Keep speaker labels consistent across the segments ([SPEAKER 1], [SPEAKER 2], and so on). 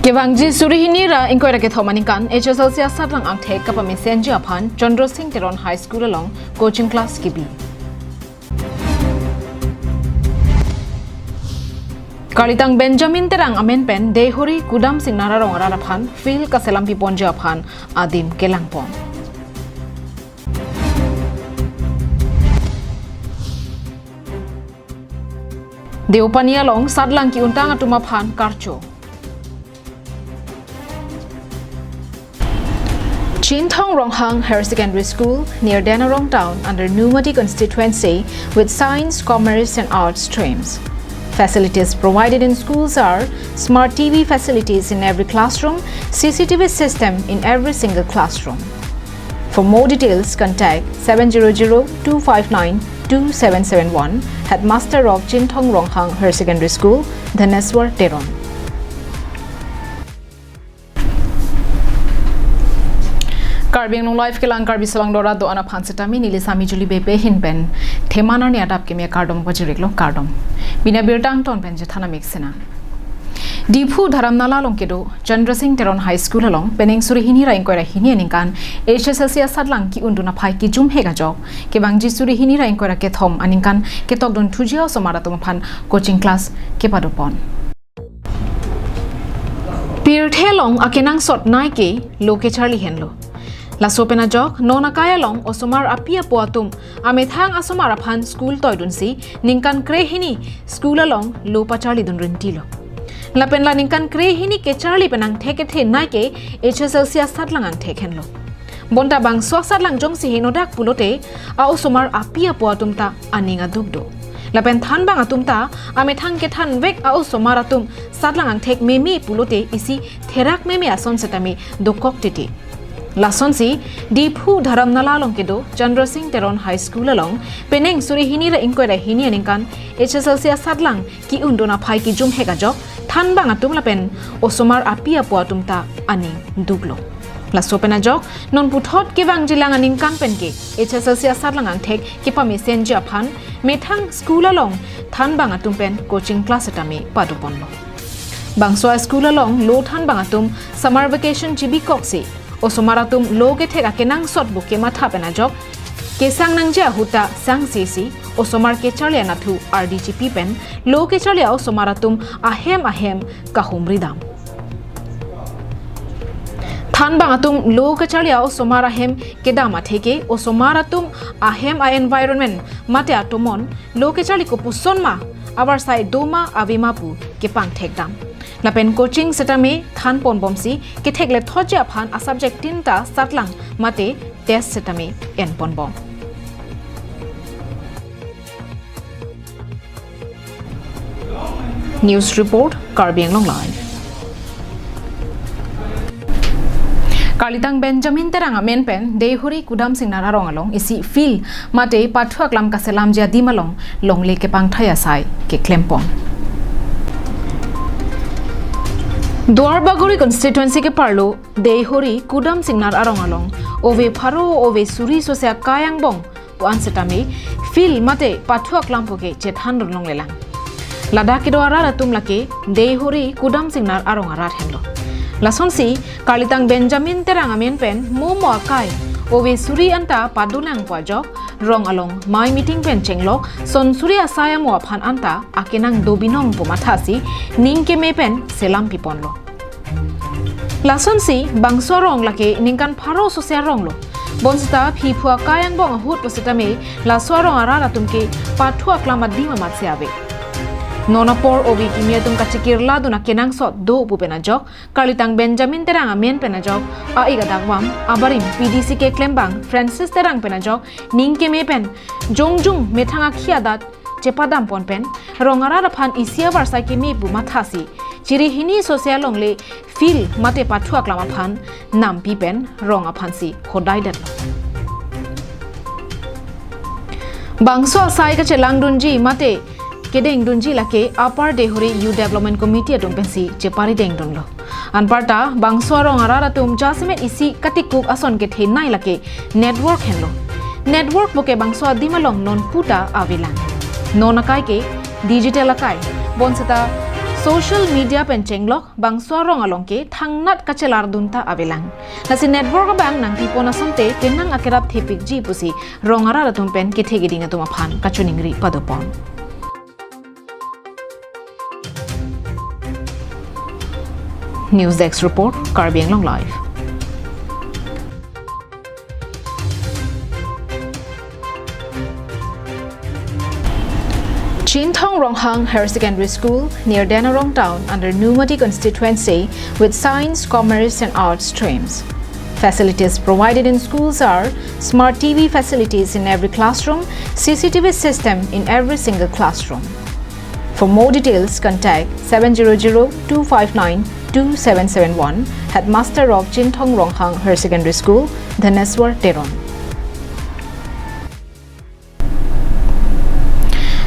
[SPEAKER 1] Kebangji surihini ra inkoira ke thomanikan HSLC asatlang angthek kapami senji aphan Chandra Singh Teron High School along coaching class kibi. Kalitang Benjamin terang amen pen dehori kudam sing nararong araphan fil kaselam piponja aphan adim kelangpon. Deopania long sadlang ki untang atumaphan karcho. Chintong Ronghang Higher Secondary School near Danarong Town under Numati constituency with science, commerce and arts streams. Facilities provided in schools are smart TV facilities in every classroom, CCTV system in every single classroom. For more details, contact 700-259-2771, Headmaster of Chintong Ronghang Higher Secondary School, Dhaneswar Teron. Karbing nung live kelang karbi salang dora do ana phansitami nili sami juli bepe hinpen themanar ni adap ke me kardom bajiriklo kardom bina birtang ton pen je thana mixena Diphu dharam nala longkedo Chandra Singh Teron High School along peneng suri hini raing koira hini ningkan HSLC sadlang ki unduna phai ki jum hega job ke bangji suri hini raing koira ke thom aningkan ke tok don thujia somara tom phan coaching class ke padopon Pir thelong akenang sot nai ke loke charli henlo La sopena jok nona kaya long osomar apia puatum amethang asomar aphan school toidun si ningkan krehini school along lo pachali dun rentilo la penla ningkan krehini ke charli penang theke the nai ke HSLC satlang ang thekhen lo bonta bang swasat lang jong si hinodak pulote a osomar apia puatum ta aninga dugdo la pen than bang atum ta amethang ke than vek a osomar atum satlang ang thek memi pulote isi therak memi ason setami dokok titi Lasonsi Diphu dharam nala longkedo Chandra Singh Teron High School along peneng suri hini ra inkoira hini aningkan HSLC sadlang ki undona phai ki jum hega jok than bang atum lapen osomar apia puatum ta aning duglo la sopena jok non puthot ke bang jilang aningkan penke HSLC sadlang ang thek ki pami senja phan methang school along than bang atum pen coaching class atami paduponlo bangso school along lo than bang atum summer vacation jibi koksi Osomaratum loge thega kenang sot buke matha pena jok kesang nang ja huta sang sisi osomar ke charlia na thu RDGP pen loge charlia osomaratum ahem kahumridam than bangatum loge charlia osomara hem kedama theke osomaratum ahem a environment mate atomon loge charli ko pusonma abar sai doma avimapu ke pang thekdam Lapen coaching setame than pon bomsi ke thekle thoja phan a subject tinta satlang mate test setame en pon bom News report Karbiang Long Live Kalitang Benjamin terang amen pen dehuri kudam sing nararong along isi fil mate pathuak lam kaselam ja dimalong longle ke pang thaya sai ke klempon Dwarbaguri constituency ke parlo dehori kudam singnar arong along ove pharo ove suri sosya kayang bong puan setame fil mate pathuak lampo ke chethan long lelang lada ke doara ratum lake dehori kudam singnar arong arat henlo lasonsi kalitang Benjamin terang amen pen momo akai ove suri anta padulang pajok rong along my meeting pen chenglok son suri asaya mo aphan anta akenang dobinong pumathasi ningke me pen selam piponlo lasonsi bangsorong lake ningkan pharo sosya ronglo bonsta phipua kayang bong hut positame laswarong arara tumke pathua klama dima matseave Nonapor ovi kimia tum kachikirla duna kenang sot do upena jok kalitang Benjamin terang amen pena jok a igadagwam abarim PDC ke klembang Francis terang pena jok ningke me pen jongjung methanga khiadat chepadam pon pen rongara raphan isia warsa ke me bu mathasi chiri hini social longle fil mate pathua klama phan nam pi pen ronga phansi hodai dat bangso sai ka chelang dunji mate kedeng dunji lake upper dehori you development committee atum pensi chepari deng donlo anparta bangso rong arara tum jasmet isi katikuk ason ke thenai lake network henlo network boke bangso dimalong non puta avilang non akai ke digital akai bonsata social media pencenglok bang suarong alongke thangnat kacelar dunta abelang nasi network bang nang pipona sonte kenang akerap thepik ji pusi rongara ratum pen kethegidinga tuma phan kachuningri padopon News Desk report Karbi Anglong live Chintong Ronghang Higher Secondary School near Danarong Town under Numati constituency with science, commerce and arts streams. Facilities provided in schools are smart TV facilities in every classroom, CCTV system in every single classroom. For more details, contact 700-259-2771, Headmaster of Chintong Ronghang Higher Secondary School, Dhaneswar Teron.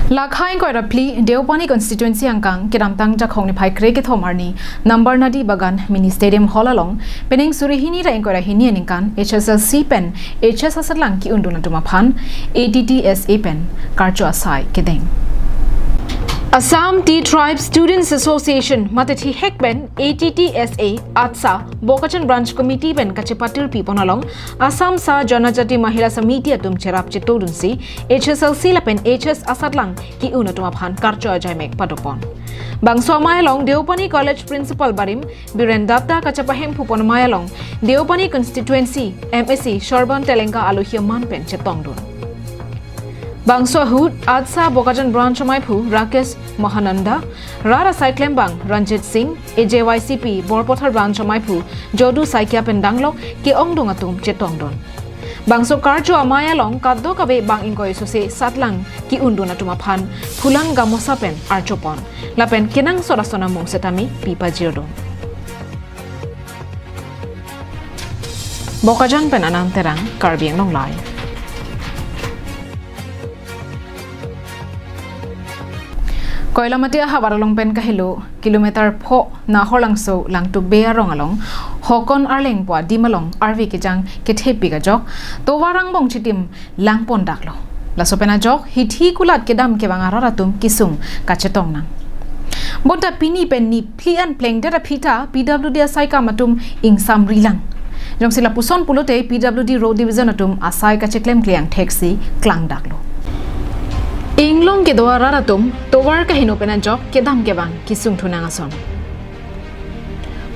[SPEAKER 1] Lakhain ko rapli Deopani constituency angkang kiramtang jakhong ni phai kre ke thomarni number nadi bagan mini stadium hall along pening surihini ra engkora hini aninkan HSLC pen HS asatlang ki unduna tuma phan ATTSA pen karcho asai kedeng Assam Tea Tribes Students Association Matathi Hekben ATTSA Atsa Bokachan Branch Committee Ben Kachepatir Piponalong Assam Sa Janajati Mahila Samiti Atum Cherap Chetodunsi HSLC Lapen HS Asatlang Ki Unatuma Phan Karcho Ajaimek Padopon Bangso Mayalong Deopani College Principal Barim Biren Dapta Kachapahem Pupon Mayalong Deopani Constituency MSc Shorban Telenga Aluhia Manpen Chetongdun Bangso Hood Adsa Bokajan Branch Maipu Rakesh Mahananda Rara Saiklembang Ranjit Singh AJYCP Borpothar Branch Maipu Jodu Saikia Pendanglok Ki Ongdung Atum Chetongdon Bangso Karjo Amayalong Kaddo Kabe Bang Inkoy Sose Satlang Ki Unduna Tumaphan Phulang Gamosapen Archopon Lapen Kenang Sorasona Mung Setami Pipa Jiodon Bokajan Pen Anang Terang Karbi Anglong Live Koilamati hawaralong pen kahilo kilometer pho na holangso langtuk bea rongalong hokon arleng pwa dimalong arvi kijang kethepi ga jok to warang bong chitim langpon daklo la sopena jok hithi kulat kedam ke bangara ratum kisung kachetong nang bota pini pen ni plian pleng dera phita PWD saika matum ingsam rilang jong sila puson pulote PWD road division atum asai kacheklem kliang taxi klang daklo Inglong ke doara ratum towar ka hinopena jok ke dam ke bang kisung thunang ason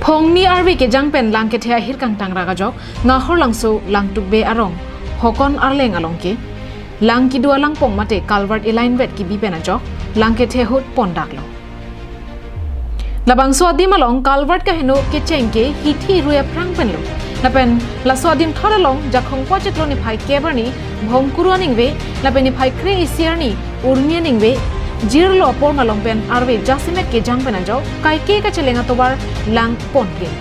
[SPEAKER 1] Phongni arwi ke jangpen lang ke thea hir kang tang raga jok nga hor langso langtuk be arong hokon arleng along ke lang ki dua lang pong mate calvert align vet ki bipena jok lang ke the hut pondaklo Labang so adim along calvert ka hino ke chengke hithi ruya prang penlo Lapen la so adim tharalong jakhong pochetlo ni phai keberni bhongkuru ningwe lapen ni phai kre isiarni urmia ningwe jirlo por malong pen arwe jasimet ke jang penanjau kai ke ka chelenga tobar lang ponpin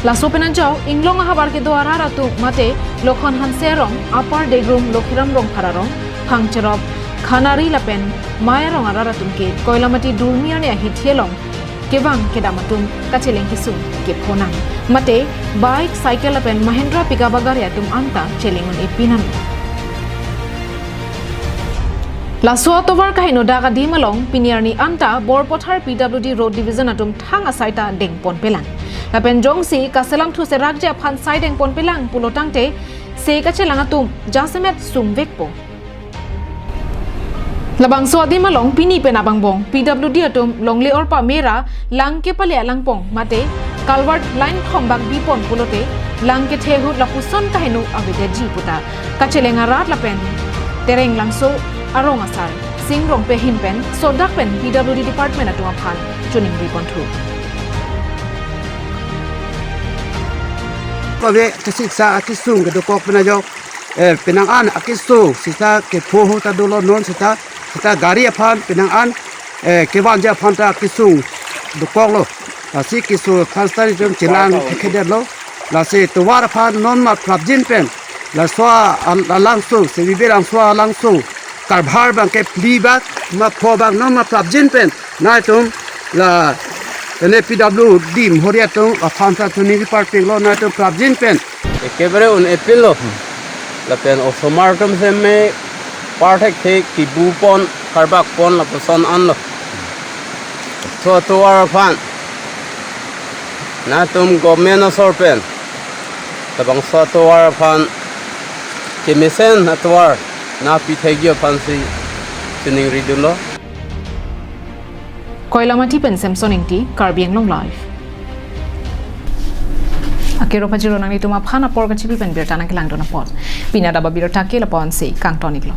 [SPEAKER 1] La so penanjau inglong habar ke doara ratu mate lokhon hanserong upper day room lokhiram rong khararong phangcherop khanari lapen mayarong aratum ke koilamati durmia ne hithielong kebang kedamatum kacheleng kisum ke phonang mate bike cycle apen Mahindra pickup agar yatum anta chelengon epinan La suatovar kahino daga dimalong piniarni anta Borpothar PWD road division atum thang asaita dengpon pelang lapen jongsi kaselang thu serakja phan sai dengpon pelang pulotangte se kachelang atum jasemet sumvekpo Labang so adimalong pini penabangbong PWD atum longle orpa mera langke pale langpong mate calvert line khombak bipon pulote langke thehu lapuson kahenu avide jiputa kachelenga rat lapen tereng langso arong asar singrong pe hinpen sodak pen PWD department atu aphan chuning ripon thu
[SPEAKER 2] Kove kesiksa akisung ke dokok penajok penang an akisu sita ke poho ta dolo non sita gari aphan penang an ke wanja aphan ta akisung dokok lo asi kisu khanstari jom chilang khede lo la se tuwar aphan non ma prabjin pen la swa langsung se biberang swa langsung karbhar bang ke plibat ma pho bang non ma prabjin pen na tum la NPW dim horiatung aphan ta tuni department lo na tum prabjin pen
[SPEAKER 3] ekebare un epil lo la pen osomartum se me parthek the ki bu pon karbak pon la poson an lo trotuar fan na tum government sorpen tabang trotuar fan kimisen atwar na pithegyo fansi sining ridulo
[SPEAKER 1] Koilamati pen Samson ingti Karbiang long life Akiro pajiro nang itu ma phana por ka chipi pen Abirta na kilang dona pot pina da Abirta ke lapon se kang toniklo